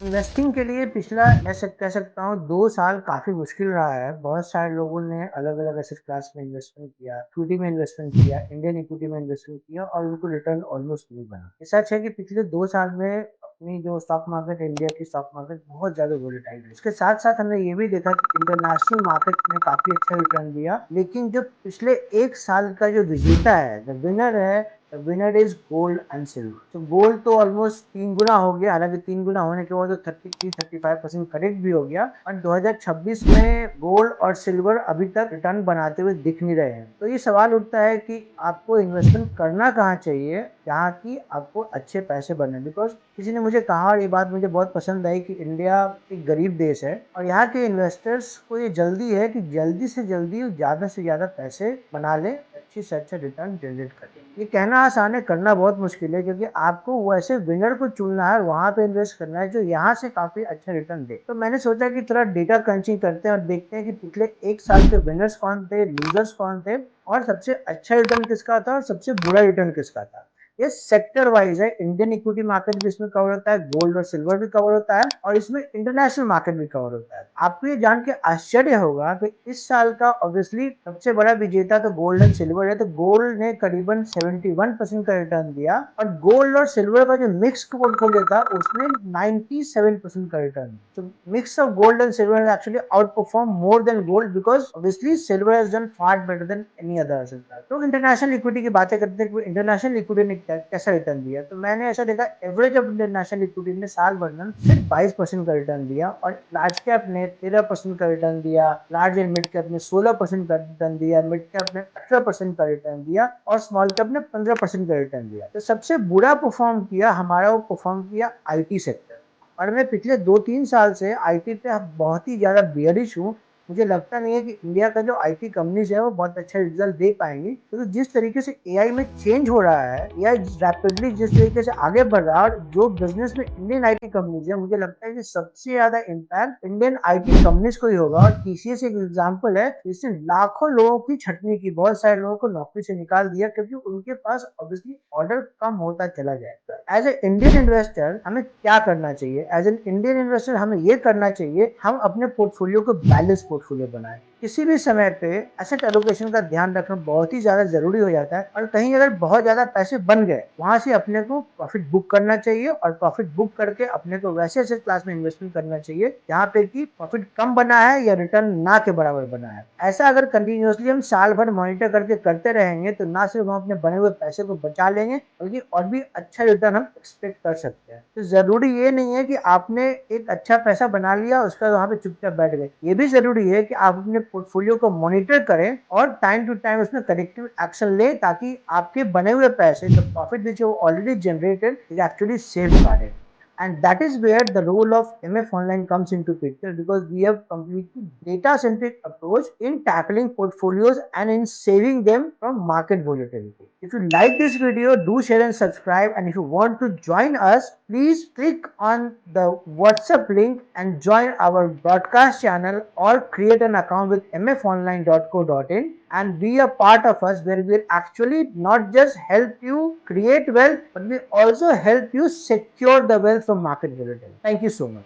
Investing के लिए पिछला कह सकता हूँ 2 साल काफी मुश्किल रहा है। बहुत सारे लोगों ने अलग अलग एसेट क्लास में इन्वेस्टमेंट किया, इक्विटी में इन्वेस्टमेंट किया, इंडियन इक्विटी में इन्वेस्टमेंट किया और उनको रिटर्न ऑलमोस्ट नहीं बना। ये सच है कि पिछले 2 साल में अपनी जो स्टॉक मार्केट, इंडिया की स्टॉक मार्केट बहुत ज्यादा वोलेटाइल है। इसके साथ साथ हमने ये भी देखा कि इंटरनेशनल मार्केट ने काफी अच्छा रिटर्न दिया, लेकिन जो पिछले 1 साल का जो विजेता है, द विनर है, winner is gold and silver. तो गोल्ड तो ऑलमोस्ट 3 गुना हो गया, हालांकि 3 गुना होने के बाद तो 33-35% करेक्ट भी हो गया। और 2026 में गोल्ड और सिल्वर अभी तक रिटर्न बनाते हुए दिख नहीं रहे हैं। तो ये सवाल उठता है कि आपको इन्वेस्टमेंट करना कहाँ चाहिए जहाँ की आपको अच्छे पैसे बने। बिकॉज किसी ने मुझे कहा, और ये बात मुझे बहुत पसंद आई, कि इंडिया एक गरीब देश है और यहाँ के इन्वेस्टर्स को ये जल्दी है कि जल्दी से जल्दी ज्यादा से ज्यादा पैसे बना ले, अच्छी से अच्छा रिटर्न जनरेट करें। ये कहना आसान है, करना बहुत मुश्किल है, क्योंकि आपको वैसे विनर को चुनना है, वहां पे इन्वेस्ट करना है जो यहाँ से काफी अच्छा रिटर्न दे। तो मैंने सोचा कि थोड़ा डेटा क्रंचिंग करते हैं और देखते हैं कि पिछले 1 साल के विनर्स कौन थे, लूजर्स कौन थे, और सबसे अच्छा रिटर्न किसका था और सबसे बुरा रिटर्न किसका था। ये सेक्टर वाइज है। इंडियन इक्विटी मार्केट भी इसमें कवर होता है, गोल्ड और सिल्वर भी कवर होता है, और इसमें इंटरनेशनल मार्केट भी कवर होता है। आपको ये जान के आश्चर्य होगा कि इस साल का ऑब्वियसली सबसे बड़ा विजेता तो गोल्ड एंड सिल्वर है। तो गोल्ड ने करीबन 71% का रिटर्न दिया, और गोल्ड और सिल्वर का जो मिक्स पोर्टफोलियो था उसने 97% का रिटर्न। तो mix of gold and silver actually out perform more than gold, because obviously silver has done far better than any other asset class. तो इंटरनेशनल इक्विटी की बातें करते हैं कि इंटरनेशनल इक्विटी ने कैसा रिटर्न दिया। तो मैंने ऐसा देखा, एवरेज ऑफ इंटरनेशनल इक्विटी ने साल भर में सिर्फ 22% का रिटर्न दिया, और लार्ज कैप ने 13% का रिटर्न दिया, लार्ज एंड मिड कैप ने 16% का रिटर्न दिया, मिड कैप ने 18% का रिटर्न दिया, और स्मॉल कैप ने 15% का रिटर्न दिया। तो सबसे बुरा परफॉर्म किया हमारा, वो परफॉर्म किया आईटी सेक्टर। और मैं पिछले 2-3 साल से आईटी पे बहुत ही ज्यादा बेयरिश हूँ। मुझे लगता नहीं है कि इंडिया का जो आईटी कंपनीज है वो बहुत अच्छा रिजल्ट दे पाएंगी, क्योंकि तो जिस तरीके से एआई में चेंज हो रहा है, एआई रैपिडली जिस तरीके से आगे बढ़ रहा है, और जो बिजनेस में इंडियन आईटी कंपनीज है, मुझे लगता है कि सबसे ज्यादा इम्पैक्ट इंडियन आईटी कंपनीज को ही होगा। और टीसीएस एक एग्जाम्पल है, जिसने लाखों लोगों की छटनी की, बहुत सारे लोगों को नौकरी से निकाल दिया, क्योंकि उनके पास ऑब्वियसली ऑर्डर कम होता चला जाए। एज ए इंडियन इन्वेस्टर हमें क्या करना चाहिए? एज एन इंडियन इन्वेस्टर हमें ये करना चाहिए, हम अपने पोर्टफोलियो को बैलेंस पोर्टफोलियो बनाएं। किसी भी समय पे एसेट एलोकेशन का ध्यान रखना बहुत ही ज्यादा जरूरी हो जाता है, और कहीं अगर बहुत ज्यादा पैसे बन गए, वहां से अपने को प्रॉफिट बुक करना चाहिए, और प्रॉफिट बुक करके अपने को वैसे एसेट क्लास में इन्वेस्टमेंट करना चाहिए जहाँ पे कि प्रॉफिट कम बना है या रिटर्न ना के बराबर बना है। ऐसा अगर कंटिन्यूअसली हम साल भर मॉनिटर करके करते रहेंगे, तो ना सिर्फ हम अपने बने हुए पैसे को बचा लेंगे, बल्कि और भी अच्छा रिटर्न हम एक्सपेक्ट कर सकते हैं। तो जरूरी ये नहीं है कि आपने एक अच्छा पैसा बना लिया, उसका वहां पे चुपचाप बैठ गए। ये भी जरूरी है कि आप अपने पोर्टफोलियो को मॉनिटर करें और टाइम टू टाइम उसमें करेक्टिव एक्शन ले, ताकि आपके बने हुए पैसे, जो profit which you already generated, is actually safeguarded. And that is where the role of MF Online comes into picture, because we have completely data centric approach in tackling portfolios and in saving them from market volatility. If you like this video, do share and subscribe. And if you want to join us, please click on the WhatsApp link and join our broadcast channel, or create an account with mfonline.co.in and be a part of us, where we will actually not just help you create wealth, but we also help you secure the wealth from market volatility. Thank you so much.